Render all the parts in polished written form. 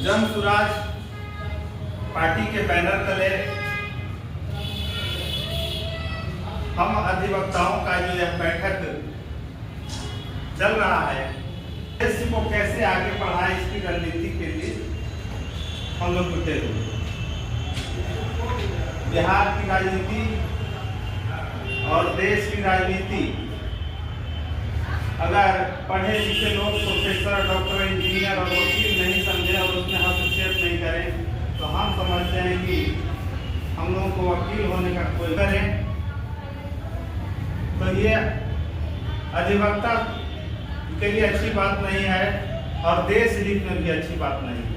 Jan Suraaj party के banner तले हम अधिवक्ताओं का जो यह बैठक चल रहा है, देश को कैसे आगे बढ़ाए इसकी रणनीति के लिए हम लोग जुटे हुए। बिहार की राजनीति और देश की राजनीति अगर पढ़े लिखे लोग प्रोफेसर, डॉक्टर, इंजीनियर और वकील नहीं समझे और उसमें हस्तक्षेप नहीं करें तो हम समझते हैं कि हम लोगों को वकील होने का कोई करें तो ये अधिवक्ता के लिए अच्छी बात नहीं है और देश हित में भी अच्छी बात नहीं है।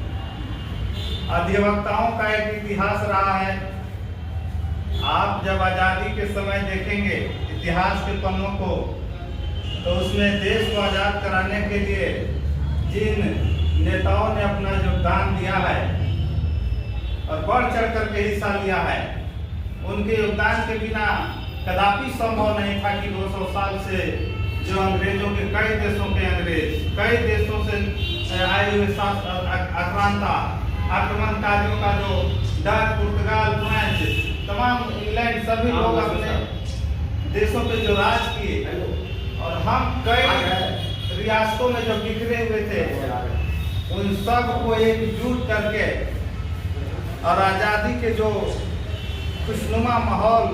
अधिवक्ताओं का एक इतिहास रहा है। आप जब आज़ादी के समय देखेंगे इतिहास के पन्नों को तो उसमें देश को आज़ाद कराने के लिए जिन नेताओं ने अपना योगदान दिया है और बढ़ चढ़ करके हिस्सा लिया है, उनके योगदान के बिना कदापि संभव नहीं था कि 200 साल से जो अंग्रेजों के कई देशों के अंग्रेज, कई देशों से आए हुए आक्रांता आक्रमणकारियों का जो डच, पुर्तगाल, फ्रांस, तमाम इंग्लैंड सभी लोग अपने देशों पे जो राज किए और हम कई रियासतों में जो बिखरे हुए थे उन सब को एकजुट करके और आज़ादी के जो खुशनुमा माहौल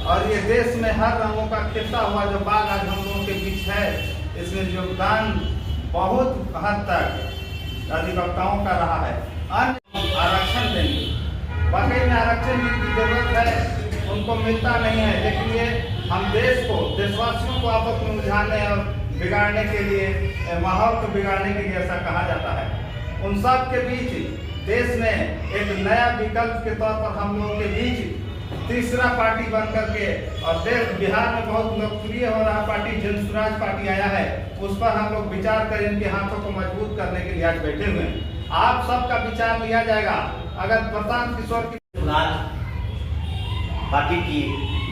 और ये देश में हर रंगों का खिलता हुआ जो बाग आज हम लोगों के बीच है, इसमें योगदान बहुत हद तक अधिवक्ताओं का रहा है। अन्य आरक्षण देंगे, वाकई में आरक्षण की जरूरत है, उनको मिलता नहीं है, लेकिन ये हम देश को, देशवासियों को आपस में उलझाने और बिगाड़ने के लिए, माहौल को बिगाड़ने के लिए ऐसा कहा जाता है। उन सब के बीच देश में एक नया विकल्प के तौर पर हम लोगों के बीच तीसरा पार्टी बन करके और देश बिहार में बहुत लोकप्रिय हो रहा पार्टी जन सुराज पार्टी आया है, उस पर हम लोग विचार कर इनके हाथों को मजबूत करने के लिए आज बैठे हुए हैं। आप सबका विचार लिया जाएगा। अगर प्रशांत किशोर की पार्टी की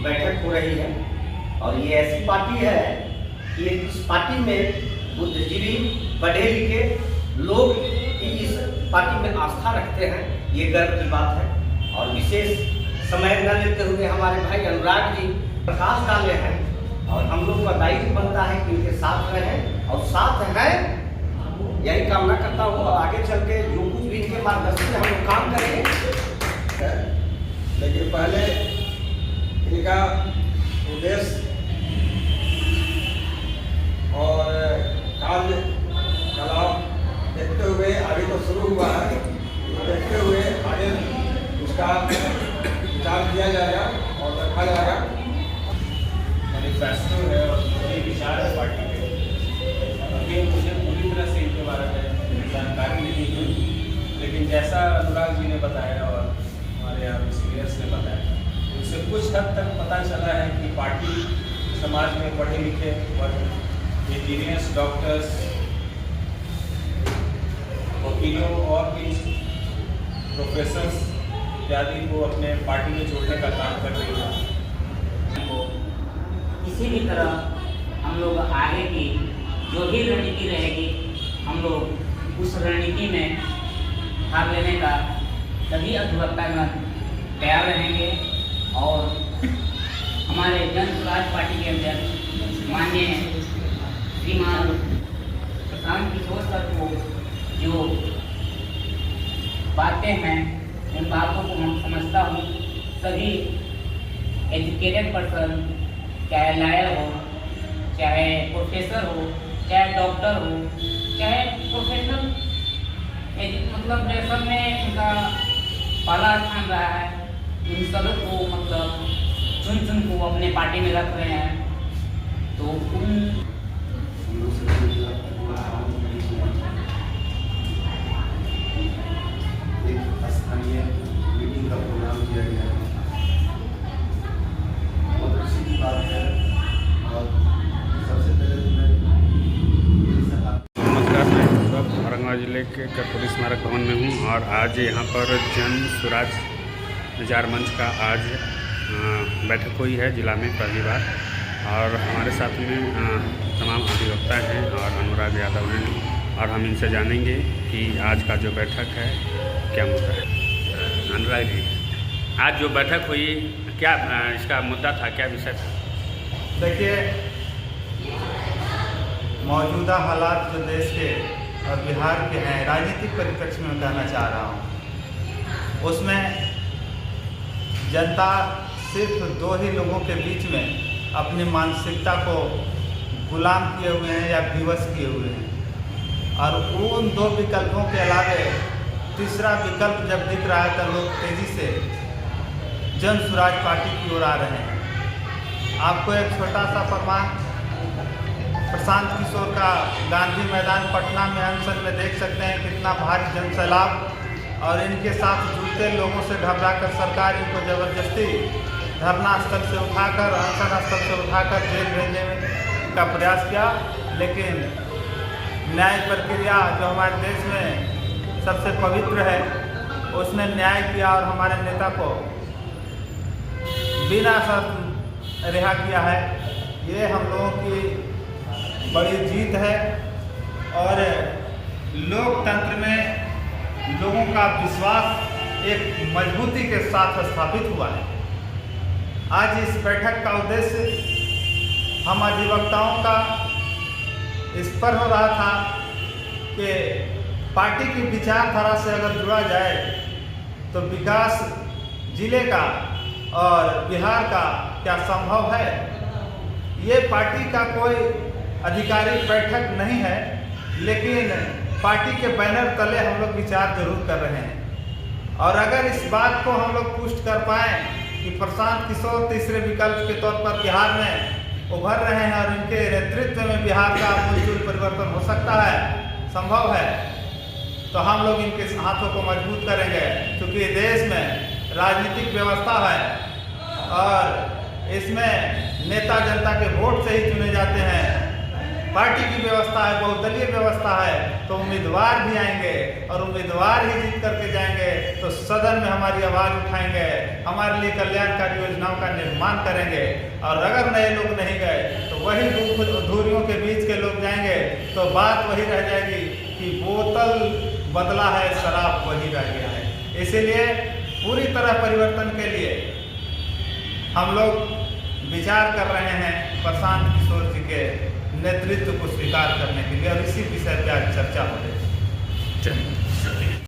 बैठक हो रही है और ये ऐसी पार्टी है कि इस पार्टी में बुद्धिजीवी, पढ़े लिखे लोग इस पार्टी में आस्था रखते हैं, ये गर्व की बात है। और विशेष समय न लेते हुए हमारे भाई अनुराग जी प्रकाश डाले हैं और हम लोग का दायित्व बनता है कि इनके साथ रहें और साथ हैं, यही कामना करता हूँ। और आगे चल के जो कुछ भी इनके मार्गदर्शन में हम लोग काम करेंगे। लेकिन पहले इनका उद्देश्य और कार्य कलाप देखते हुए अभी तो शुरू हुआ है, देखते हुए आगे उसका विचार किया जाएगा और रखा जाएगा। मैनिफेस्टो है और ये विचार है पार्टी के, अभी मुझे पूरी तरह से इनके बारे में जानकारी नहीं हुई, लेकिन जैसा अनुराग जी ने बताया और हमारे यहाँ सीनियर्स ने बताया, उससे कुछ हद तक पता चला है कि पार्टी समाज में पढ़े लिखे और इंजीनियर्स, डॉक्टर्स, वकीलों और भी प्रोफेसर्स इत्यादि को अपने पार्टी में जोड़ने का काम कर रही है। किसी भी तरह हम लोग आगे की जो भी रणनीति रहेगी, हम लोग उस रणनीति में भाग लेने का सभी अधिवक्तागण तैयार रहेंगे और हमारे जन सुराज पार्टी के अंदर माननीय श्रीमान प्रशांत किशोर सर को जो बातें हैं उन बातों को हम समझता हूँ, सभी एजुकेटेड पर्सन, चाहे लॉयर हो, चाहे प्रोफेसर हो, चाहे डॉक्टर हो, चाहे प्रोफेशनल मतलब जैसा में उनका पहला स्थान रहा है, उन सब को मतलब चुन को अपने पार्टी में रख रहे हैं। तो उन स्थानीय मीटिंग का प्रोग्राम किया गया है, बहुत अच्छी की बात है। और सबसे पहले नमस्कार, मैं औरंगाबाद जिले के कर्पूरी स्मारक भवन में हूँ और आज यहाँ पर जन सुराज विचार मंच का आज बैठक हुई है जिला में पहली बार और हमारे साथ में तमाम अधिवक्ता हैं और अनुराग यादव हैं और हम इनसे जानेंगे कि आज का जो बैठक है क्या मुद्दा है। अनुराग जी, आज जो बैठक हुई क्या इसका मुद्दा था, क्या विषय था? देखिए, मौजूदा हालात जो देश के और बिहार के हैं, राजनीतिक परिप्रेक्ष्य में कहना चाह रहा हूँ, उसमें जनता सिर्फ दो ही लोगों के बीच में अपनी मानसिकता को गुलाम किए हुए हैं या विवश किए हुए हैं, और उन दो विकल्पों के अलावे तीसरा विकल्प जब दिख रहा है तो लोग तेज़ी से जन स्वराज पार्टी की ओर आ रहे हैं। आपको एक छोटा सा प्रमाण प्रशांत किशोर का गांधी मैदान पटना में अनशन में देख सकते हैं, कितना भारी जन सैलाब, और इनके साथ जुड़ते लोगों से घबराकर सरकार इनको ज़बरदस्ती धरना स्थल से उठाकर, अनशन स्थल से उठाकर जेल भेजने का प्रयास किया। लेकिन न्याय प्रक्रिया जो हमारे देश में सबसे पवित्र है, उसने न्याय किया और हमारे नेता को बिना शर्त रिहा किया है। ये हम लोगों की बड़ी जीत है और लोकतंत्र में लोगों का विश्वास एक मजबूती के साथ स्थापित हुआ है। आज इस बैठक का उद्देश्य हम अधिवक्ताओं का इस पर हो रहा था कि पार्टी की विचारधारा से अगर जुड़ा जाए तो विकास जिले का और बिहार का क्या संभव है। ये पार्टी का कोई आधिकारिक बैठक नहीं है, लेकिन पार्टी के बैनर तले हम लोग विचार जरूर कर रहे हैं। और अगर इस बात को हम लोग पुष्ट कर पाएँ कि प्रशांत किशोर तीसरे विकल्प के तौर पर बिहार में उभर रहे हैं और इनके नेतृत्व में बिहार का मूलचूल परिवर्तन हो सकता है, संभव है, तो हम लोग इनके हाथों को मजबूत करेंगे। क्योंकि देश में राजनीतिक व्यवस्था है और इसमें नेता जनता के वोट से ही चुने जाते हैं। पार्टी की व्यवस्था है, बहुदलीय व्यवस्था है, तो उम्मीदवार भी आएंगे और उम्मीदवार ही जीत करके जाएंगे तो सदन में हमारी आवाज़ उठाएंगे, हमारे लिए कल्याणकारी योजनाओं का निर्माण करेंगे। और अगर नए लोग नहीं गए तो वही धूरियों के बीच के लोग जाएंगे, तो बात वही रह जाएगी कि बोतल बदला है, शराब वही रह गया है। इसीलिए पूरी तरह परिवर्तन के लिए हम लोग विचार कर रहे हैं प्रशांत किशोर जी के नेतृत्व को स्वीकार करने के लिए, और इसी विषय पर आज चर्चा हो रही है।